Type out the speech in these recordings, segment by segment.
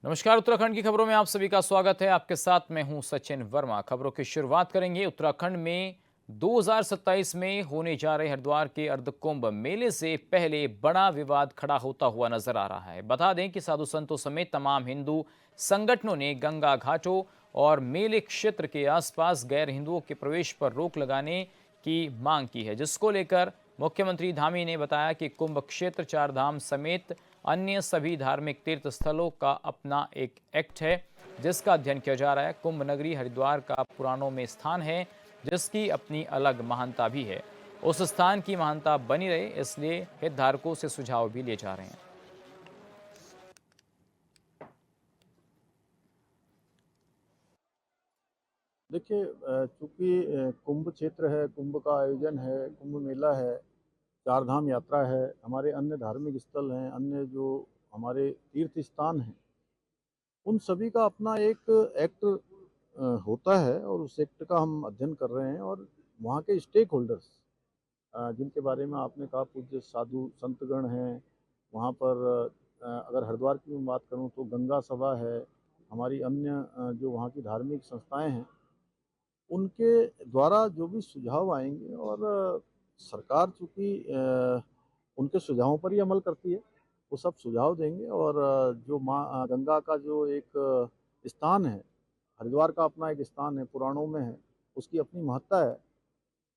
नमस्कार। उत्तराखंड की खबरों में आप सभी का स्वागत है। आपके साथ मैं हूं सचिन वर्मा। खबरों की शुरुआत करेंगे उत्तराखंड में 2027 में होने जा रहे हरिद्वार के अर्धकुंभ मेले से पहले बड़ा विवाद खड़ा होता हुआ नजर आ रहा है। बता दें कि साधु संतों समेत तमाम हिंदू संगठनों ने गंगा घाटों और मेले क्षेत्र के आसपास गैर हिंदुओं के प्रवेश पर रोक लगाने की मांग की है, जिसको लेकर मुख्यमंत्री धामी ने बताया कि कुंभ क्षेत्र, चार धाम समेत अन्य सभी धार्मिक तीर्थ स्थलों का अपना एक एक्ट है जिसका अध्ययन किया जा रहा है। कुंभ नगरी हरिद्वार का पुराणों में स्थान है जिसकी अपनी अलग महानता भी है। उस स्थान की महानता बनी रहे, इसलिए हितधारकों से सुझाव भी लिए जा रहे हैं। देखिए, चूंकि कुंभ क्षेत्र है, कुंभ का आयोजन है, कुंभ मेला है, चार धाम यात्रा है, हमारे अन्य धार्मिक स्थल हैं, अन्य जो हमारे तीर्थ स्थान हैं, उन सभी का अपना एक एक्ट होता है और उस एक्ट का हम अध्ययन कर रहे हैं। और वहाँ के स्टेक होल्डर्स जिनके बारे में आपने कहा, पूज्य साधु संतगण हैं वहाँ पर। अगर हरिद्वार की मैं बात करूँ तो गंगा सभा है, हमारी अन्य जो वहाँ की धार्मिक संस्थाएं हैं, उनके द्वारा जो भी सुझाव आएंगे, और सरकार चूँकि उनके सुझावों पर ही अमल करती है, वो सब सुझाव देंगे। और जो माँ गंगा का जो एक स्थान है, हरिद्वार का अपना एक स्थान है, पुराणों में है, उसकी अपनी महत्ता है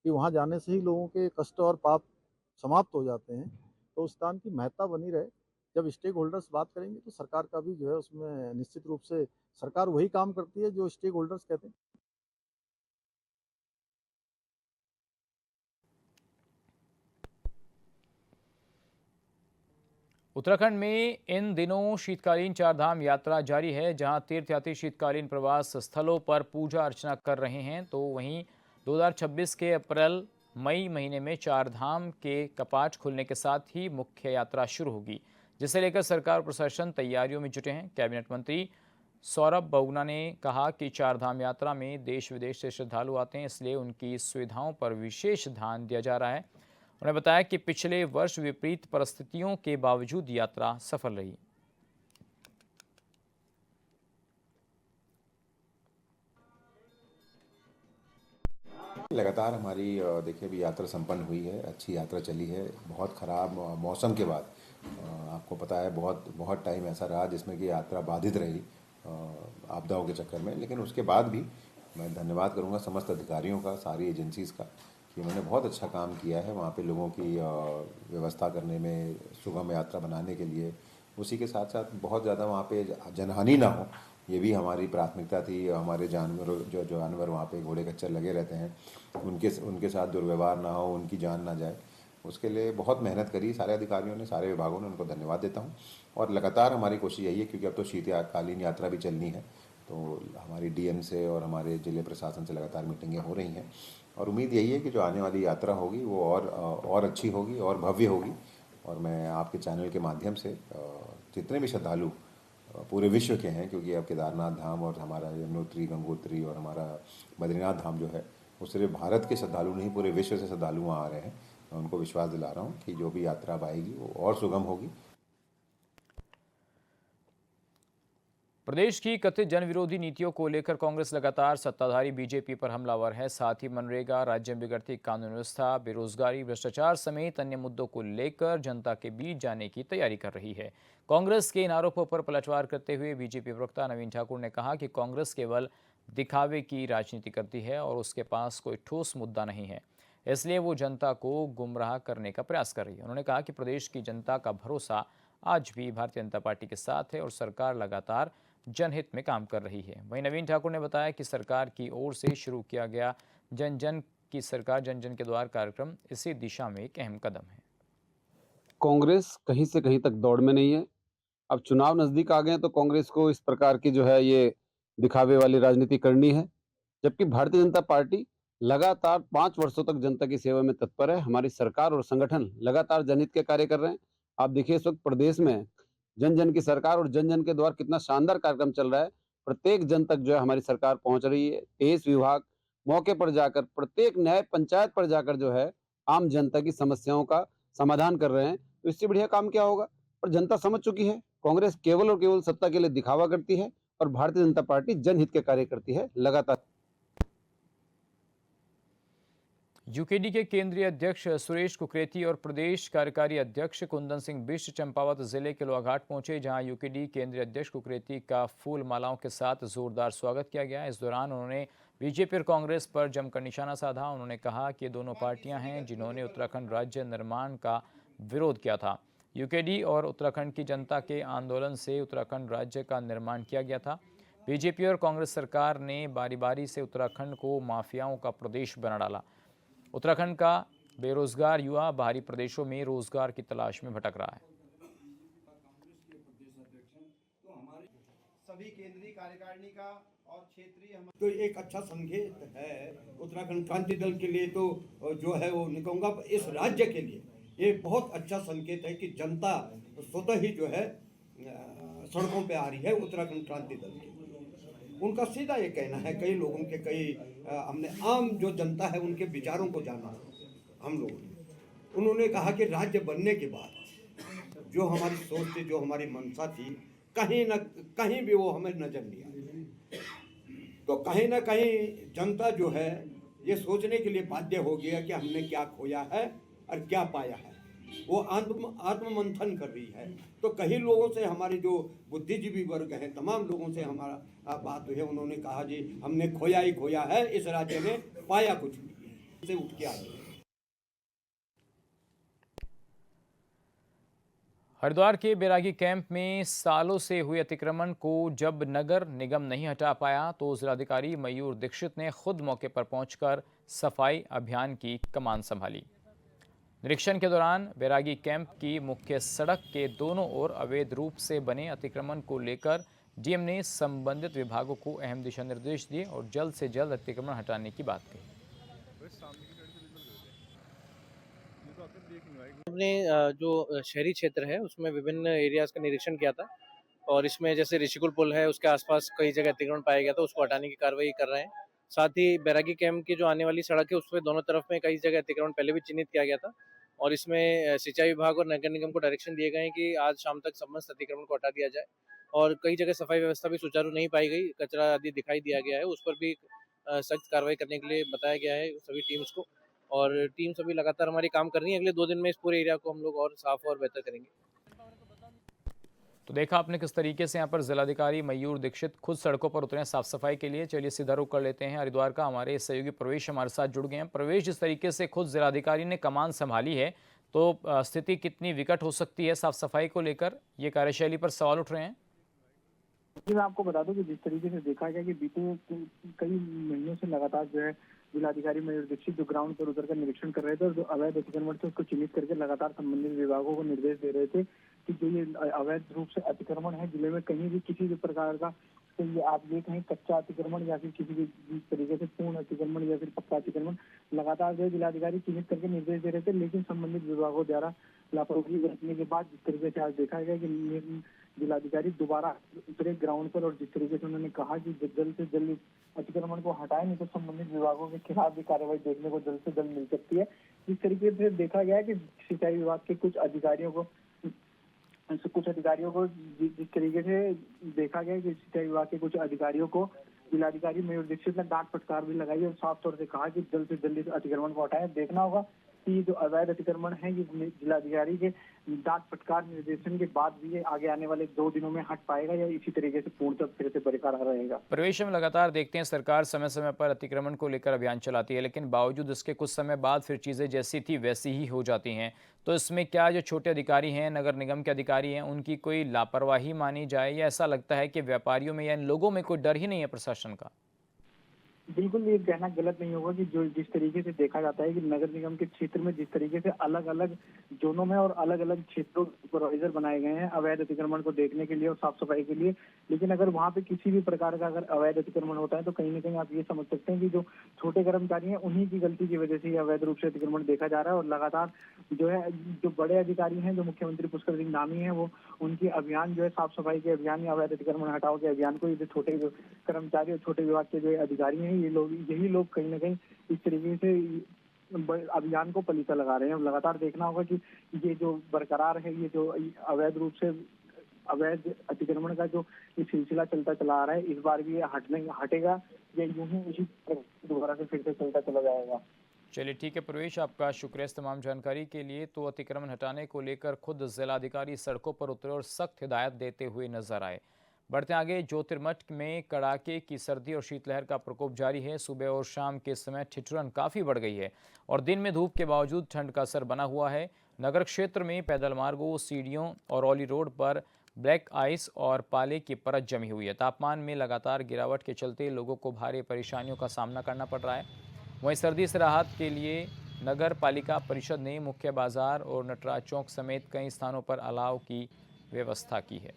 कि वहाँ जाने से ही लोगों के कष्ट और पाप समाप्त हो जाते हैं। तो उस स्थान की महत्ता बनी रहे। जब स्टेक होल्डर्स बात करेंगे तो सरकार का भी जो है उसमें निश्चित रूप से सरकार वही काम करती है जो स्टेक होल्डर्स कहते हैं। उत्तराखंड में इन दिनों शीतकालीन चारधाम यात्रा जारी है, जहां तीर्थयात्री शीतकालीन प्रवास स्थलों पर पूजा अर्चना कर रहे हैं। तो वहीं 2026 के अप्रैल मई महीने में चारधाम के कपाट खुलने के साथ ही मुख्य यात्रा शुरू होगी, जिसे लेकर सरकार और प्रशासन तैयारियों में जुटे हैं। कैबिनेट मंत्री सौरभ बहुगुणा ने कहा कि चारधाम यात्रा में देश विदेश से श्रद्धालु आते हैं, इसलिए उनकी सुविधाओं पर विशेष ध्यान दिया जा रहा है। उन्होंने बताया कि पिछले वर्ष विपरीत परिस्थितियों के बावजूद यात्रा सफल रही। लगातार हमारी देखिए अभी यात्रा संपन्न हुई है, अच्छी यात्रा चली है। बहुत ख़राब मौसम के बाद आपको पता है बहुत बहुत टाइम ऐसा रहा जिसमें कि यात्रा बाधित रही आपदाओं के चक्कर में। लेकिन उसके बाद भी मैं धन्यवाद करूंगा समस्त अधिकारियों का, सारी एजेंसीज़ का, कि उन्होंने बहुत अच्छा काम किया है वहाँ पे लोगों की व्यवस्था करने में, सुगम यात्रा बनाने के लिए। उसी के साथ साथ बहुत ज़्यादा वहाँ पे जनहानि ना हो, ये भी हमारी प्राथमिकता थी। हमारे जानवर जो जानवर वहाँ पे घोड़े खच्चर लगे रहते हैं, उनके उनके साथ दुर्व्यवहार ना हो, उनकी जान ना जाए, उसके लिए बहुत मेहनत करी सारे अधिकारियों ने, सारे विभागों ने। उनको धन्यवाद देता हूँ। और लगातार हमारी कोशिश यही है, क्योंकि अब तो शीतकालीन यात्रा भी चलनी है, तो हमारी डीएम से और हमारे जिले प्रशासन से लगातार मीटिंगें हो रही हैं। और उम्मीद यही है कि जो आने वाली यात्रा होगी वो और अच्छी होगी और भव्य होगी। और मैं आपके चैनल के माध्यम से जितने भी श्रद्धालु पूरे विश्व के हैं, क्योंकि अब केदारनाथ धाम और हमारा यमुनोत्री, गंगोत्री और हमारा बद्रीनाथ धाम जो है, वो सिर्फ भारत के श्रद्धालु नहीं, पूरे विश्व से श्रद्धालु वहाँ आ रहे हैं। मैं उनको विश्वास दिला रहा हूँ कि जो भी यात्रा अब आएगी वो और सुगम होगी। प्रदेश की कथित जनविरोधी नीतियों को लेकर कांग्रेस लगातार सत्ताधारी बीजेपी पर हमलावर है। साथ ही मनरेगा, राज्य में बिगड़ती कानून व्यवस्था, बेरोजगारी, भ्रष्टाचार समेत अन्य मुद्दों को लेकर जनता के बीच जाने की तैयारी कर रही है। कांग्रेस के इन आरोपों पर पलटवार करते हुए बीजेपी प्रवक्ता नवीन ठाकुर ने कहा कि कांग्रेस केवल दिखावे की राजनीति करती है और उसके पास कोई ठोस मुद्दा नहीं है, इसलिए वो जनता को गुमराह करने का प्रयास कर रही है। उन्होंने कहा कि प्रदेश की जनता का भरोसा आज भी भारतीय जनता पार्टी के साथ है और सरकार लगातार जनहित में काम कर रही है। वहीं नवीन ठाकुर ने बताया कि सरकार की ओर से शुरू किया गया जन जन की सरकार, जन जन के द्वार कार्यक्रम इसी दिशा में एक अहम कदम है। कांग्रेस कहीं से कहीं तक दौड़ में नहीं है। अब चुनाव नजदीक आ गए हैं तो कांग्रेस को इस प्रकार की जो है ये दिखावे वाली राजनीति करनी है, जबकि भारतीय जनता पार्टी लगातार 5 वर्षों तक जनता की सेवा में तत्पर है। हमारी सरकार और संगठन लगातार जनहित के कार्य कर रहे हैं। आप देखिए इस वक्त प्रदेश में जन जन की सरकार और जन जन के द्वार कितना शानदार कार्यक्रम चल रहा है। प्रत्येक जन तक जो है हमारी सरकार पहुंच रही है। 23 विभाग मौके पर जाकर, प्रत्येक न्याय पंचायत पर जाकर जो है आम जनता की समस्याओं का समाधान कर रहे हैं। तो इससे बढ़िया काम क्या होगा। और जनता समझ चुकी है कांग्रेस केवल और केवल सत्ता के लिए दिखावा करती है और भारतीय जनता पार्टी जनहित के कार्य करती है लगातार। यूकेडी के केंद्रीय अध्यक्ष सुरेश कुकरेती और प्रदेश कार्यकारी अध्यक्ष कुंदन सिंह बिष्ट चंपावत जिले के लोहाघाट पहुंचे, जहां यूकेडी केंद्रीय अध्यक्ष कुकरेती का फूल मालाओं के साथ जोरदार स्वागत किया गया। इस दौरान उन्होंने बीजेपी और कांग्रेस पर जमकर निशाना साधा। उन्होंने कहा कि दोनों पार्टियां हैं जिन्होंने उत्तराखंड राज्य निर्माण का विरोध किया था। यूकेडी और उत्तराखंड की जनता के आंदोलन से उत्तराखंड राज्य का निर्माण किया गया था। बीजेपी और कांग्रेस सरकार ने बारी बारी से उत्तराखंड को माफियाओं का प्रदेश बना डाला। उत्तराखंड का बेरोजगार युवा बाहरी प्रदेशों में रोजगार की तलाश में भटक रहा है। सभी केंद्रीय कार्यकारिणी का और क्षेत्रीय तो एक अच्छा संकेत है उत्तराखंड क्रांति दल के लिए, तो जो है वो नहीं कहूँगा, इस राज्य के लिए ये बहुत अच्छा संकेत है कि जनता स्वतः ही जो है सड़कों पे आ रही है उत्तराखंड क्रांति दल के। उनका सीधा ये कहना है, कई लोगों के हमने आम जो जनता है उनके विचारों को जाना हम लोगों ने। उन्होंने कहा कि राज्य बनने के बाद जो हमारी सोच थी, जो हमारी मंशा थी, कहीं न कहीं भी वो हमें नजर नहीं आई। तो कहीं ना कहीं जनता जो है ये सोचने के लिए बाध्य हो गया कि हमने क्या खोया है और क्या पाया है। वो आत्ममंथन कर रही है। तो कई लोगों से, हमारे जो बुद्धिजीवी वर्ग हैं, तमाम लोगों से हमारा बात हुई है। उन्होंने कहा जी हमने खोया ही खोया है, इस राज्य में पाया कुछ नहीं से उठ के आ गए। हरिद्वार के बैरागी कैंप में सालों से हुए अतिक्रमण को जब नगर निगम नहीं हटा पाया तो जिलाधिकारी मयूर दीक्षित ने खुद मौके पर पहुंचकर सफाई अभियान की कमान संभाली। निरीक्षण के दौरान बैरागी कैंप की मुख्य सड़क के दोनों ओर अवैध रूप से बने अतिक्रमण को लेकर डीएम ने संबंधित विभागों को अहम दिशा निर्देश दिए और जल्द से जल्द अतिक्रमण हटाने की बात कही। हमने जो शहरी क्षेत्र है उसमें विभिन्न एरियाज का निरीक्षण किया था और इसमें जैसे ऋषिकुल पुल है उसके आसपास कई जगह अतिक्रमण पाया गया था, उसको हटाने की कार्रवाई कर रहे हैं। साथ ही बैरागी कैंप की जो आने वाली सड़क है उसमें दोनों तरफ में कई जगह अतिक्रमण पहले भी चिन्हित किया गया था और इसमें सिंचाई विभाग और नगर निगम को डायरेक्शन दिए गए हैं कि आज शाम तक समस्त अतिक्रमण को हटा दिया जाए। और कई जगह सफाई व्यवस्था भी सुचारू नहीं पाई गई, कचरा आदि दिखाई दिया गया है, उस पर भी सख्त कार्रवाई करने के लिए बताया गया है सभी टीम्स को। और टीम सभी लगातार हमारी काम कर रही है। अगले 2 दिन में इस पूरे एरिया को हम लोग और साफ और बेहतर करेंगे। तो देखा आपने किस तरीके से यहाँ पर जिलाधिकारी मयूर दीक्षित खुद सड़कों पर उतरे साफ सफाई के लिए। चलिए सीधा रुख कर लेते हैं हरिद्वार का। हमारे सहयोगी प्रवेश हमारे साथ जुड़ गए हैं। प्रवेश, जिस तरीके से खुद जिलाधिकारी ने कमान संभाली है तो स्थिति कितनी विकट हो सकती है साफ सफाई को लेकर, ये कार्यशैली पर सवाल उठ रहे हैं। जी, मैं आपको बता दूं कि जिस तरीके से देखा गया कि बीते कई महीनों से लगातार जो है जिलाधिकारी मयूर दीक्षित जो ग्राउंड पर उतर कर निरीक्षण कर रहे थे और जो अवैध अतिक्रमण थे उसको चिन्हित करके लगातार संबंधित विभागों को निर्देश दे रहे थे कि जो ये अवैध रूप से अतिक्रमण है जिले में कहीं भी किसी भी प्रकार का, तो ये आप ये कहीं कच्चा अतिक्रमण या फिर किसी भी तरीके से पूर्ण अतिक्रमण या फिर पक्का अतिक्रमण लगातार जो जिलाधिकारी चिन्हित करके निर्देश दे रहे थे, लेकिन संबंधित विभागों द्वारा लापरवाही बरतने के बाद जिस तरीके से आज देखा गया कि जिलाधिकारी दोबारा उतरे ग्राउंड पर और जिस तरीके से उन्होंने कहा कि जल्द से जल्द अतिक्रमण को हटाए, नहीं तो संबंधित विभागों के खिलाफ भी कार्रवाई देखने को जल्द से जल्द मिल सकती है। जिस तरीके से देखा गया कि सिंचाई विभाग के कुछ अधिकारियों को जिस तरीके से देखा गया कि सिंचाई विभाग के कुछ अधिकारियों को जिलाधिकारी मयूर दीक्षित ने डांट फटकार भी लगाई और साफ तौर से कहा कि जल्द से जल्द इस अतिक्रमण को हटाएं। देखना होगा कि जो अवैध अतिक्रमण है ये जिलाधिकारी के डांट फटकार निर्देशन के बाद भी ये आगे आने वाले 2 दिनों में हट पाएगा या इसी तरीके से पूर्णतः फिर से बरकरार रहेगा। प्रवेश, हम लगातार देखते हैं सरकार समय समय पर अतिक्रमण को लेकर अभियान चलाती है, लेकिन बावजूद इसके कुछ समय बाद फिर चीज़ें जैसी थी वैसी ही हो जाती हैं। तो इसमें क्या जो छोटे अधिकारी हैं, नगर निगम के अधिकारी हैं, उनकी कोई लापरवाही मानी जाए या ऐसा लगता है कि व्यापारियों में या इन लोगों में कोई डर ही नहीं है प्रशासन का? बिल्कुल ये कहना गलत नहीं होगा कि जो जिस तरीके से देखा जाता है कि नगर निगम के क्षेत्र में जिस तरीके से अलग अलग जोनों में और अलग अलग क्षेत्रों सुपरवाइजर बनाए गए हैं अवैध अतिक्रमण को देखने के लिए और साफ सफाई के लिए, लेकिन अगर वहाँ पे किसी भी प्रकार का अगर अवैध अतिक्रमण होता है तो कहीं ना कहीं आप ये समझ सकते हैं कि जो छोटे कर्मचारी हैं उन्हीं की गलती की वजह से अवैध रूप से अतिक्रमण देखा जा रहा है। और लगातार जो है जो बड़े अधिकारी हैं, जो मुख्यमंत्री पुष्कर सिंह धामी है, वो उनकी अभियान जो है साफ सफाई के अभियान या अवैध अतिक्रमण हटाओ के अभियान को जो छोटे कर्मचारी और छोटे विभाग के जो अधिकारी हैं यही लोग कहीं ना कहीं इस तरीके से अभियान को पलीता लगा रहे हैं। अब लगातार देखना होगा कि ये जो बरकरार है, ये जो अवैध रूप से अवैध अतिक्रमण का जो ये सिलसिला चलता चला आ रहा है, इस बार भी ये हटेगा या यूं ही इसी दोबारा से फिर से चलता चला जाएगा? चलिए ठीक है प्रवेश, आपका शुक्रिया इस तमाम जानकारी के लिए। तो अतिक्रमण हटाने को लेकर खुद जिलाधिकारी सड़कों पर उतरे और सख्त हिदायत देते हुए नजर आए। बढ़ते आगे, ज्योतिर्मठ में कड़ाके की सर्दी और शीतलहर का प्रकोप जारी है। सुबह और शाम के समय ठिठुरन काफ़ी बढ़ गई है और दिन में धूप के बावजूद ठंड का असर बना हुआ है। नगर क्षेत्र में पैदल मार्गों, सीढ़ियों और औली रोड पर ब्लैक आइस और पाले की परत जमी हुई है। तापमान में लगातार गिरावट के चलते लोगों को भारी परेशानियों का सामना करना पड़ रहा है। वहीं सर्दी से राहत के लिए नगर पालिका परिषद ने मुख्य बाजार और नटराज चौक समेत कई स्थानों पर अलाव की व्यवस्था की है।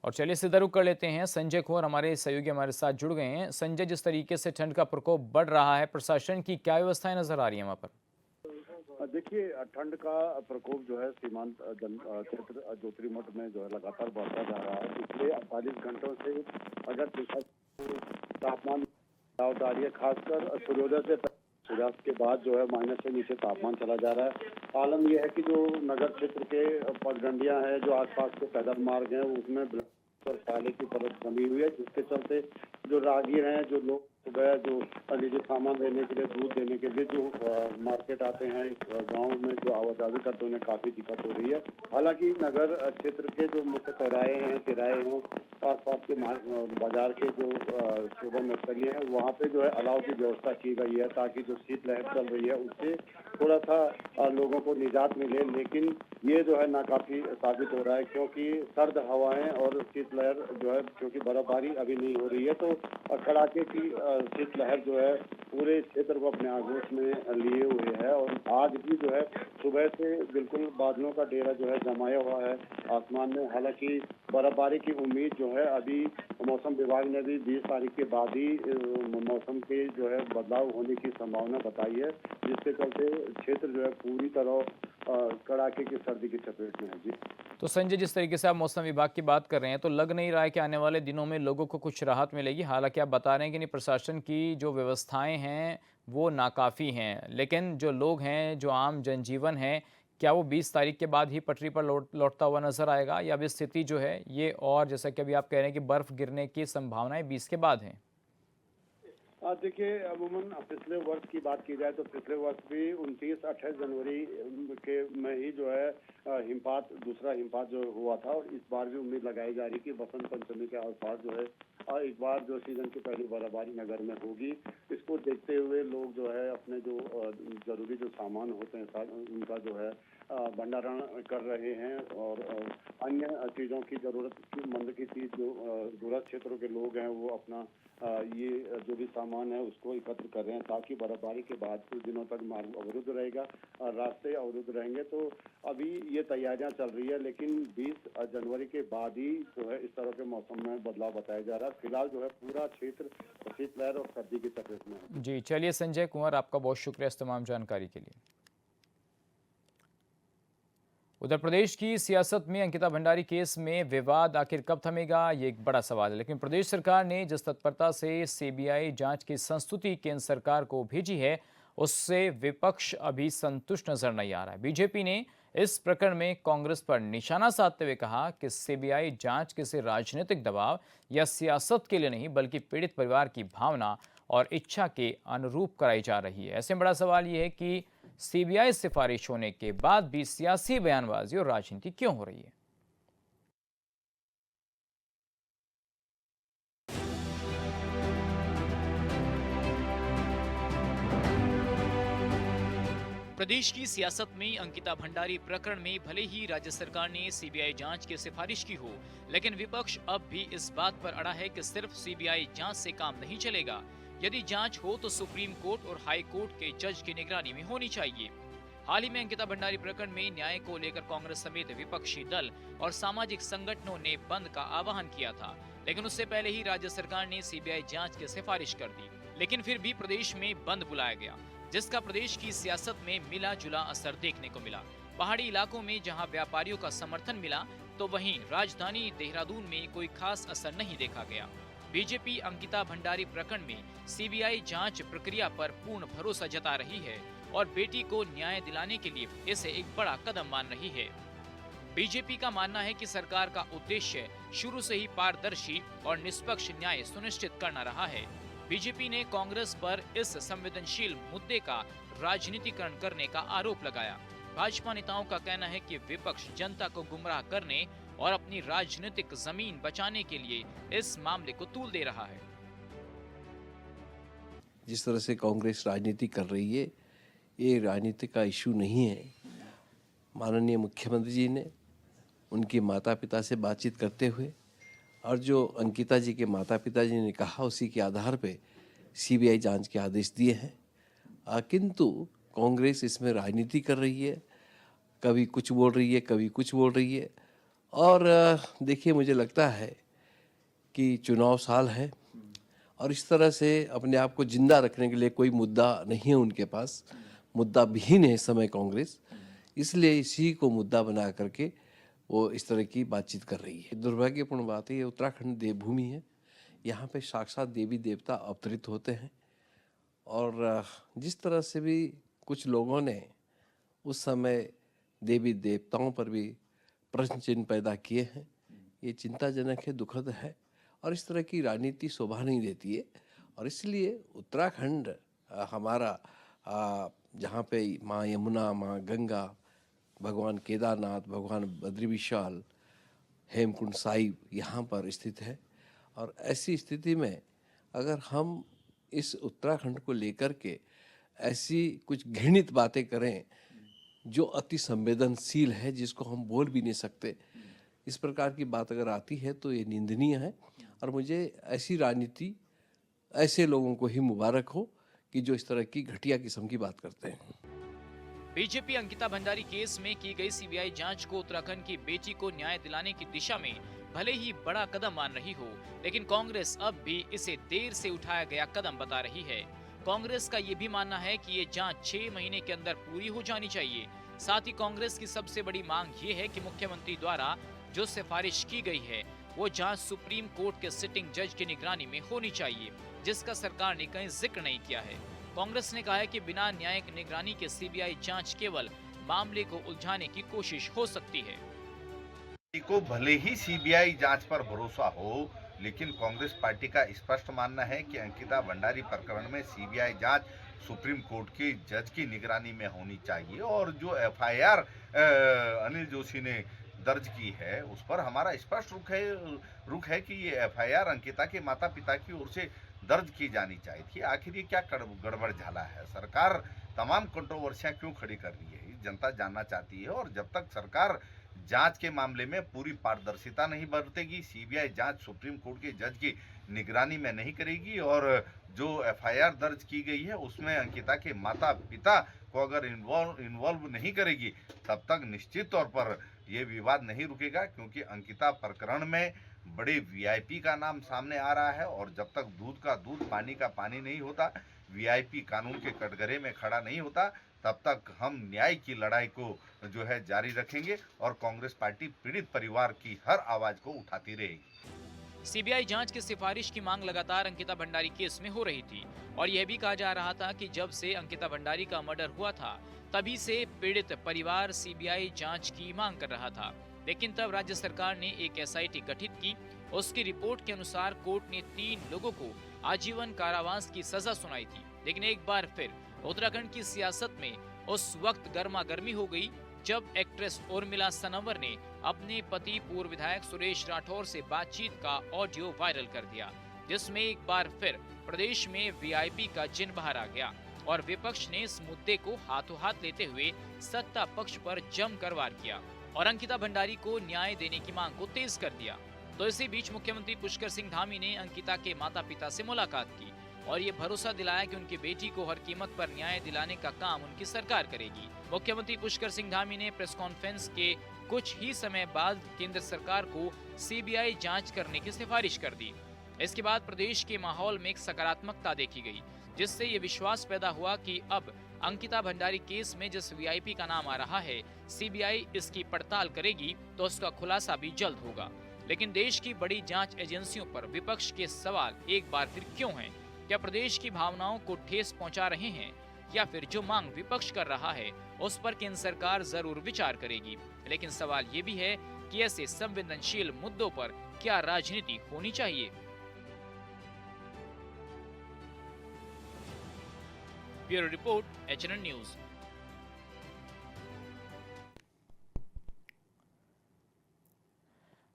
और चलिए सीधा रुख कर लेते हैं, संजय कुंवर हमारे सहयोगी हमारे साथ जुड़ गए हैं। संजय, जिस तरीके से ठंड का प्रकोप बढ़ रहा है, प्रशासन की क्या व्यवस्थाएं नजर आ रही हैं वहां पर? देखिए, ठंड का प्रकोप जो है सीमांत क्षेत्र ज्योतिर्मठ में जो है लगातार बढ़ता जा रहा है। पिछले 48 घंटों से अगर देखा तो तापमान गिरावट आ रही है, खासकर सूर्योदय से सूर्यास्त के बाद जो है माइनस से नीचे तापमान चला जा रहा है। आलम यह है कि जो नगर क्षेत्र के पगडंडियां हैं, जो आसपास के पैदल मार्ग हैं, उसमें पर पाले की परत जमी हुई है, जिसके चलते जो राहगीर हैं, जो लोग सुबह जो निजी सामान लेने के लिए, दूध देने के लिए जो मार्केट आते हैं गांव में, जो आवाजाही करते हैं, उन्हें काफी दिक्कत हो रही है। हालांकि नगर क्षेत्र के जो मुख्य चौराहे हैं, किराए हैं, आसपास के बाजार के जो शोभा नर्सरी हैं, वहाँ पे जो है अलाव की व्यवस्था की गई है, ताकि जो शीतलहर चल रही है उससे थोड़ा सा लोगों को निजात मिले। लेकिन ये जो है नाकाफी साबित हो रहा है, क्योंकि सर्द हवाएं और शीतलहर जो है, क्योंकि बर्फबारी अभी नहीं हो रही है, तो कड़ाके की शीतलहर जो है पूरे क्षेत्र को अपने आगोश में लिए हुए है। और आज भी जो है सुबह से बिल्कुल बादलों का डेरा जो है जमाया हुआ है आसमान में। हालांकि बर्फबारी की उम्मीद जो है अभी मौसम विभाग ने भी 20 तारीख के बाद ही मौसम के जो है बदलाव होने की संभावना बताई है, जिसके चलते क्षेत्र जो है पूरी तरह कड़ाके की सर्दी की चपेट में है। जी तो संजय, जिस तरीके से आप मौसम विभाग की बात कर रहे हैं, तो लग नहीं रहा है कि आने वाले दिनों में लोगों को कुछ राहत मिलेगी। हालांकि आप बता रहे हैं कि नहीं, प्रशासन की जो व्यवस्थाएं हैं वो नाकाफ़ी हैं, लेकिन जो लोग हैं, जो आम जनजीवन है, क्या वो 20 तारीख के बाद ही पटरी पर लौटता हुआ नजर आएगा, या अभी स्थिति जो है ये, और जैसा कि अभी आप कह रहे हैं कि बर्फ गिरने की संभावनाएं 20 के बाद हैं? देखिए, अमूमन पिछले वर्ष की बात की जाए तो पिछले वर्ष भी 29-28 जनवरी के में ही जो है हिमपात, दूसरा हिमपात जो हुआ था। और इस बार भी उम्मीद लगाई जा रही कि बसंत पंचमी के आसपास जो है इस बार जो सीजन की पहली बर्फबारी नगर में होगी। इसको देखते हुए लोग जो है अपने जो जरूरी जो सामान होते हैं उनका जो है भंडारण कर रहे हैं, और अन्य चीज़ों की जरूरतमंद की चीज़ जो दूरस्थ क्षेत्रों के लोग हैं वो अपना ये जो भी सामान है उसको एकत्र कर रहे हैं, ताकि बर्फबारी के बाद कुछ दिनों तक मार्ग अवरुद्ध रहेगा और रास्ते अवरुद्ध रहेंगे। तो अभी ये तैयारियां चल रही है, लेकिन 20 जनवरी के बाद ही जो है इस तरह के मौसम में बदलाव बताया जा रहा है। फिलहाल जो है पूरा क्षेत्र शीतलहर और सर्दी की चपेट में है। जी चलिए संजय कुंवर, आपका बहुत शुक्रिया इस तमाम जानकारी के लिए। उत्तर प्रदेश की सियासत में अंकिता भंडारी केस में विवाद आखिर कब थमेगा, ये एक बड़ा सवाल है। लेकिन प्रदेश सरकार ने जिस तत्परता से सीबीआई जांच की संस्तुति केंद्र सरकार को भेजी है, उससे विपक्ष अभी संतुष्ट नजर नहीं आ रहा है। बीजेपी ने इस प्रकरण में कांग्रेस पर निशाना साधते हुए कहा कि सीबीआई जांच किसी राजनीतिक दबाव या सियासत के लिए नहीं, बल्कि पीड़ित परिवार की भावना और इच्छा के अनुरूप कराई जा रही है। ऐसे में बड़ा सवाल यह है कि सीबीआई सिफारिश होने के बाद भी सियासी बयानबाजी और राजनीति क्यों हो रही है। प्रदेश की सियासत में अंकिता भंडारी प्रकरण में भले ही राज्य सरकार ने सीबीआई जांच की सिफारिश की हो, लेकिन विपक्ष अब भी इस बात पर अड़ा है कि सिर्फ सीबीआई जांच से काम नहीं चलेगा। यदि जांच हो तो सुप्रीम कोर्ट और हाई कोर्ट के जज की निगरानी में होनी चाहिए। हाल ही में अंकिता भंडारी प्रकरण में न्याय को लेकर कांग्रेस समेत विपक्षी दल और सामाजिक संगठनों ने बंद का आह्वान किया था, लेकिन उससे पहले ही राज्य सरकार ने सीबीआई जांच की सिफारिश कर दी। लेकिन फिर भी प्रदेश में बंद बुलाया गया, जिसका प्रदेश की सियासत में मिला जुला असर देखने को मिला। पहाड़ी इलाकों में जहां व्यापारियों का समर्थन मिला, तो वहीं राजधानी देहरादून में कोई खास असर नहीं देखा गया। बीजेपी अंकिता भंडारी प्रकरण में सीबीआई जांच प्रक्रिया पर पूर्ण भरोसा जता रही है और बेटी को न्याय दिलाने के लिए इसे एक बड़ा कदम मान रही है। बीजेपी का मानना है कि सरकार का उद्देश्य शुरू से ही पारदर्शी और निष्पक्ष न्याय सुनिश्चित करना रहा है। बीजेपी ने कांग्रेस पर इस संवेदनशील मुद्दे का राजनीतिकरण करने का आरोप लगाया। भाजपा नेताओं का कहना है कि विपक्ष जनता को गुमराह करने और अपनी राजनीतिक जमीन बचाने के लिए इस मामले को तूल दे रहा है। जिस तरह से कांग्रेस राजनीति कर रही है, ये राजनीति का इशू नहीं है। माननीय मुख्यमंत्री जी ने उनके माता पिता से बातचीत करते हुए और जो अंकिता जी के माता पिता जी ने कहा, उसी के आधार पे सीबीआई जांच के आदेश दिए हैं। किंतु कांग्रेस इसमें राजनीति कर रही है, कभी कुछ बोल रही है, कभी कुछ बोल रही है। और देखिए, मुझे लगता है कि चुनाव साल है और इस तरह से अपने आप को जिंदा रखने के लिए कोई मुद्दा नहीं है उनके पास। मुद्दा विहीन है इस समय कांग्रेस, इसलिए इसी को मुद्दा बना करके वो इस तरह की बातचीत कर रही है। दुर्भाग्यपूर्ण बात है, ये उत्तराखंड देवभूमि है, यहाँ पे साक्षात देवी देवता अवतरित होते हैं और जिस तरह से भी कुछ लोगों ने उस समय देवी देवताओं पर भी प्रश्न चिन्ह पैदा किए हैं, ये चिंताजनक है, दुखद है और इस तरह की राजनीति शोभा नहीं देती है। और इसलिए उत्तराखंड हमारा जहाँ पे माँ यमुना, माँ गंगा, भगवान केदारनाथ, भगवान बद्री विशाल, हेमकुंड साहिब यहाँ पर स्थित है और ऐसी स्थिति में अगर हम इस उत्तराखंड को लेकर के ऐसी कुछ घृणित बातें करें जो अति संवेदनशील है, जिसको हम बोल भी नहीं सकते, इस प्रकार की बात अगर आती है तो ये निंदनीय है। और मुझे ऐसी राजनीति, ऐसे लोगों को ही मुबारक हो कि जो इस तरह की घटिया किस्म की बात करते हैं। बीजेपी अंकिता भंडारी केस में की गई सीबीआई जांच को उत्तराखंड की बेटी को न्याय दिलाने की दिशा में भले ही बड़ा कदम मान रही हो, लेकिन कांग्रेस अब भी इसे देर से उठाया गया कदम बता रही है। कांग्रेस का ये भी मानना है कि ये जांच 6 महीने के अंदर पूरी हो जानी चाहिए। साथ ही कांग्रेस की सबसे बड़ी मांग ये है कि मुख्यमंत्री द्वारा जो सिफारिश की गई है वो जांच सुप्रीम कोर्ट के सिटिंग जज की निगरानी में होनी चाहिए, जिसका सरकार ने कहीं जिक्र नहीं किया है। कांग्रेस ने कहा है कि बिना न्यायिक निगरानी के सीबीआई जांच केवल मामले को उलझाने की कोशिश हो सकती है। को भले ही सीबीआई जांच पर भरोसा हो, लेकिन कांग्रेस पार्टी का स्पष्ट मानना है कि अंकिता भंडारी प्रकरण में सीबीआई जांच सुप्रीम कोर्ट के जज की निगरानी में होनी चाहिए और जो एफआईआर अनिल जोशी ने दर्ज की है उस पर हमारा स्पष्ट रुख है कि ये एफआईआर अंकिता के माता पिता की ओर से दर्ज की जानी चाहिए थी। आखिर ये क्या गड़बड़ झाला है? सरकार तमाम कंट्रोवर्सियां क्यों खड़ी कर रही है, जनता जानना चाहती है। और जब तक सरकार जांच के मामले में पूरी पारदर्शिता नहीं बरतेगी, सीबीआई जांच सुप्रीम कोर्ट के जज की निगरानी में नहीं करेगी और जो एफआईआर दर्ज की गई है उसमें अंकिता के माता पिता को अगर इन्वॉल्व नहीं करेगी, तब तक निश्चित तौर पर ये विवाद नहीं रुकेगा, क्योंकि अंकिता प्रकरण में बड़े वीआईपी का नाम सामने आ रहा है और जब तक दूध का दूध पानी का पानी नहीं होता, वीआईपी कानून के कटघरे में खड़ा नहीं होता, तब तक हम न्याय की लड़ाई को जो है जारी रखेंगे और कांग्रेस पार्टी पीड़ित परिवार की हर आवाज को उठाती रहेगी। सीबीआई जांच की सिफारिश की मांग लगातार अंकिता भंडारी केस में हो रही थी और यह भी कहा जा रहा था कि जब से अंकिता भंडारी का मर्डर हुआ था तभी से पीड़ित परिवार सीबीआई जांच की मांग कर रहा था। लेकिन तब राज्य सरकार ने एक एसआईटी गठित की। उसकी रिपोर्ट के अनुसार कोर्ट ने 3 लोगों को आजीवन कारावास की सजा सुनाई थी। लेकिन एक बार फिर उत्तराखंड की सियासत में उस वक्त गर्मा गर्मी हो गई जब एक्ट्रेस उर्मिला सनवर ने अपने पति पूर्व विधायक सुरेश राठौर से बातचीत का ऑडियो वायरल कर दिया, जिसमें एक बार फिर प्रदेश में वीआईपी का जिन बाहर आ गया और विपक्ष ने इस मुद्दे को हाथों हाथ लेते हुए सत्ता पक्ष पर जमकर वार किया और अंकिता भंडारी को न्याय देने की मांग को तेज कर दिया। तो इसी बीच मुख्यमंत्री पुष्कर सिंह धामी ने अंकिता के माता पिता से मुलाकात की और ये भरोसा दिलाया कि उनकी बेटी को हर कीमत पर न्याय दिलाने का काम उनकी सरकार करेगी। मुख्यमंत्री पुष्कर सिंह धामी ने प्रेस कॉन्फ्रेंस के कुछ ही समय बाद केंद्र सरकार को सीबीआई जांच करने की सिफारिश कर दी। इसके बाद प्रदेश के माहौल में एक सकारात्मकता देखी गई, जिससे ये विश्वास पैदा हुआ कि अब अंकिता भंडारी केस में जिस वीआईपी का नाम आ रहा है, सीबीआई इसकी पड़ताल करेगी तो उसका खुलासा भी जल्द होगा। लेकिन देश की बड़ी जांच एजेंसियों पर विपक्ष के सवाल एक बार फिर क्यों हैं? क्या प्रदेश की भावनाओं को ठेस पहुंचा रहे हैं? या फिर जो मांग विपक्ष कर रहा है उस पर केंद्र सरकार जरूर विचार करेगी। लेकिन सवाल ये भी है कि ऐसे संवेदनशील मुद्दों पर क्या राजनीति होनी चाहिए। Bureau report, HNN news.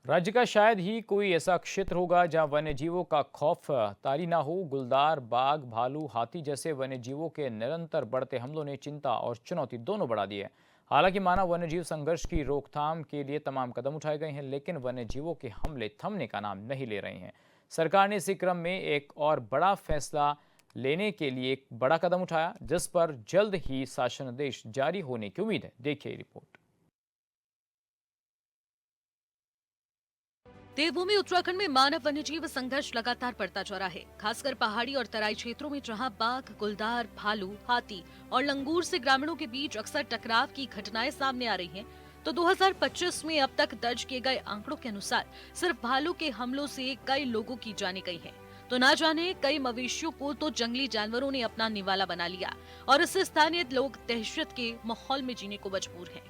राज्य का शायद ही कोई ऐसा क्षेत्र होगा जहां वन्य जीवों का खौफ तारी ना हो। गुलदार, बाघ, भालू, हाथी जैसे वन्य जीवों के निरंतर बढ़ते हमलों ने चिंता और चुनौती दोनों बढ़ा दी है। हालांकि मानव वन्य जीव संघर्ष की रोकथाम के लिए तमाम कदम उठाए गए हैं, लेकिन वन्य जीवों के हमले थमने का नाम नहीं ले रहे हैं। सरकार ने इसी क्रम में एक और बड़ा फैसला लेने के लिए एक बड़ा कदम उठाया, जिस पर जल्द ही शासनादेश जारी होने की उम्मीद है। देखिए रिपोर्ट। देवभूमि उत्तराखंड में मानव वन्यजीव संघर्ष लगातार बढ़ता जा रहा है, खासकर पहाड़ी और तराई क्षेत्रों में जहां बाघ, गुलदार, भालू, हाथी और लंगूर से ग्रामीणों के बीच अक्सर टकराव की घटनाएं सामने आ रही हैं। तो 2025 में अब तक दर्ज किए गए आंकड़ों के अनुसार सिर्फ भालू के हमलों से कई लोगों की जानें गई हैं। तो ना जाने कई मवेशियों को तो जंगली जानवरों ने अपना निवाला बना लिया और इससे स्थानीय लोग दहशत के माहौल में जीने को मजबूर हैं।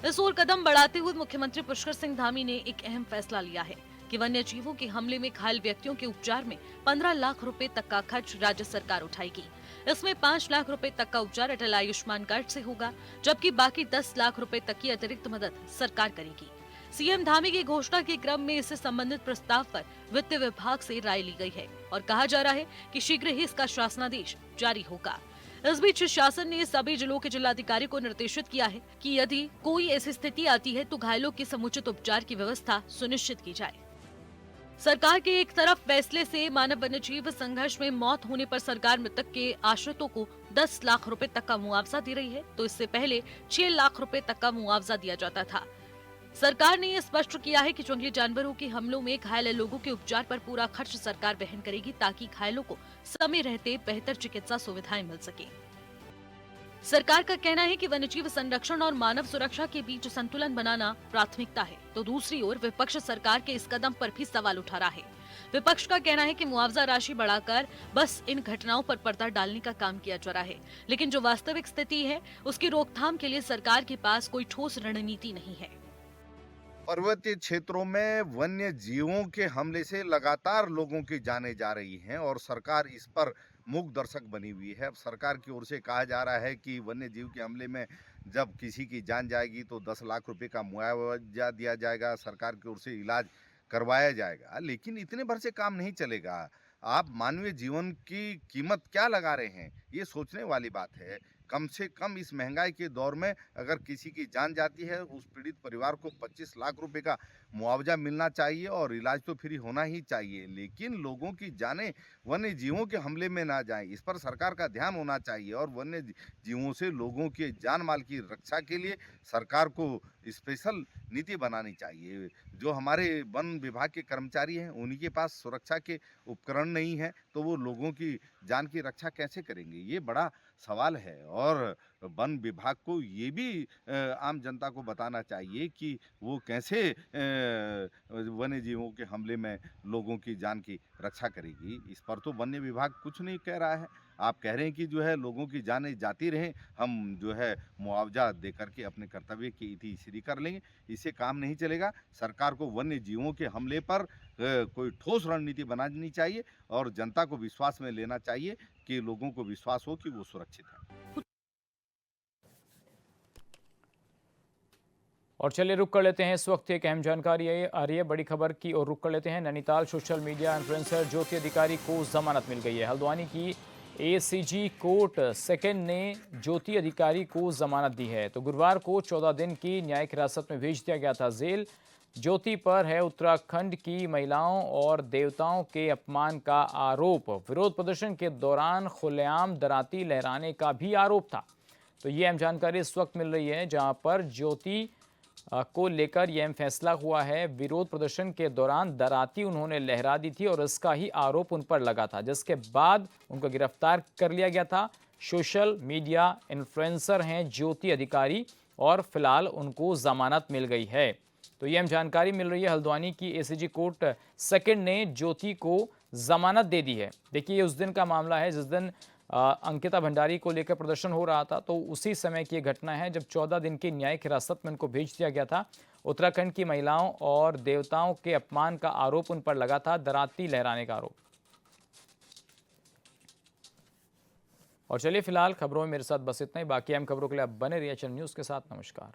इस ओर कदम बढ़ाते हुए मुख्यमंत्री पुष्कर सिंह धामी ने एक अहम फैसला लिया है कि वन्य जीवों के हमले में घायल व्यक्तियों के उपचार में 15 लाख रुपए तक का खर्च राज्य सरकार उठाएगी। इसमें 5 लाख रुपए तक का उपचार अटल आयुष्मान कार्ड से होगा, जबकि बाकी 10 लाख रुपए तक की अतिरिक्त मदद सरकार करेगी। सीएम धामी की घोषणा के क्रम में इससे संबंधित प्रस्ताव पर वित्त विभाग से राय ली गई है और कहा जा रहा है कि शीघ्र ही इसका शासनादेश जारी होगा। इस बीच शासन ने सभी जिलों के जिलाधिकारी को निर्देशित किया है कि यदि कोई ऐसी स्थिति आती है तो घायलों के समुचित उपचार की व्यवस्था सुनिश्चित की जाए। सरकार के एक तरफ फैसले से मानव वन्यजीव संघर्ष में मौत होने पर सरकार मृतक के आश्रितों को 10 लाख रुपए तक का मुआवजा दे रही है, तो इससे पहले 6 लाख रुपए तक का मुआवजा दिया जाता था। सरकार ने यह स्पष्ट किया है कि जंगली जानवरों के हमलों में घायल लोगों के उपचार पर पूरा खर्च सरकार वहन करेगी, ताकि घायलों को समय रहते बेहतर चिकित्सा सुविधाएं मिल सके। सरकार का कहना है कि वन्यजीव संरक्षण और मानव सुरक्षा के बीच संतुलन बनाना प्राथमिकता है, तो दूसरी ओर विपक्ष सरकार के इस कदम पर भी सवाल उठा रहा है। विपक्ष का कहना है कि मुआवजा राशि बढ़ाकर बस इन घटनाओं पर पर्दा डालने का काम किया जा रहा है, लेकिन जो वास्तविक स्थिति है उसकी रोकथाम के लिए सरकार के पास कोई ठोस रणनीति नहीं है। पर्वतीय क्षेत्रों में वन्य जीवों के हमले से लगातार लोगों की जानें जा रही हैं और सरकार इस पर मूक दर्शक बनी हुई है। अब सरकार की ओर से कहा जा रहा है कि वन्य जीव के हमले में जब किसी की जान जाएगी तो 10 लाख रुपए का मुआवजा दिया जाएगा, सरकार की ओर से इलाज करवाया जाएगा। लेकिन इतने भर से काम नहीं चलेगा। आप मानवीय जीवन की कीमत क्या लगा रहे हैं, ये सोचने वाली बात है। कम से कम इस महंगाई के दौर में अगर किसी की जान जाती है, उस पीड़ित परिवार को 25 लाख रुपए का मुआवजा मिलना चाहिए और इलाज तो फ्री होना ही चाहिए। लेकिन लोगों की जानें वन्य जीवों के हमले में ना जाएं, इस पर सरकार का ध्यान होना चाहिए और वन्य जीवों से लोगों के जान माल की रक्षा के लिए सरकार को स्पेशल नीति बनानी चाहिए। जो हमारे वन विभाग के कर्मचारी हैं, उन्हीं के पास सुरक्षा के उपकरण नहीं है, तो वो लोगों की जान की रक्षा कैसे करेंगे, ये बड़ा सवाल है। और वन विभाग को ये भी आम जनता को बताना चाहिए कि वो कैसे वन्य जीवों के हमले में लोगों की जान की रक्षा करेगी। इस पर तो वन्य विभाग कुछ नहीं कह रहा है। आप कह रहे हैं कि जो है लोगों की जानें जाती रहें, हम जो है मुआवजा दे करके अपने कर्तव्य की इति श्री कर लेंगे। इससे काम नहीं चलेगा। सरकार को वन्य जीवों के हमले पर कोई ठोस रणनीति बनानी चाहिए और जनता को विश्वास में लेना चाहिए कि लोगों को विश्वास हो कि वो सुरक्षित है। और चलिए रुक कर लेते हैं, इस वक्त एक अहम जानकारी आ रही है बड़ी खबर की और रुक कर लेते हैं। नैनीताल सोशल मीडिया इन्फ्लुएंसर ज्योति अधिकारी को जमानत मिल गई है। हल्द्वानी की एसीजी कोर्ट सेकंड ने ज्योति अधिकारी को जमानत दी है। तो गुरुवार को 14 दिन की न्यायिक हिरासत में भेज दिया गया था जेल। ज्योति पर है उत्तराखंड की महिलाओं और देवताओं के अपमान का आरोप। विरोध प्रदर्शन के दौरान खुलेआम दराती लहराने का भी आरोप था। तो ये अहम जानकारी इस वक्त मिल रही है, जहां पर ज्योति को लेकर यह फैसला हुआ है। विरोध प्रदर्शन के दौरान दराती उन्होंने लहरा दी थी और इसका ही आरोप उन पर लगा था, जिसके बाद उनको गिरफ्तार कर लिया गया था। सोशल मीडिया इन्फ्लुएंसर हैं ज्योति अधिकारी और फिलहाल उनको जमानत मिल गई है। तो ये हम जानकारी मिल रही है, हल्द्वानी की एसीजी कोर्ट सेकंड ने ज्योति को जमानत दे दी है। देखिए, ये उस दिन का मामला है जिस दिन अंकिता भंडारी को लेकर प्रदर्शन हो रहा था, तो उसी समय की ये घटना है जब 14 दिन की न्यायिक हिरासत में उनको भेज दिया गया था। उत्तराखंड की महिलाओं और देवताओं के अपमान का आरोप उन पर लगा था, दराती लहराने का आरोप। और चलिए फिलहाल खबरों में मेरे साथ बस इतना ही। बाकी अहम खबरों के लिए आप बने रहिए एचएन न्यूज़ के साथ। नमस्कार।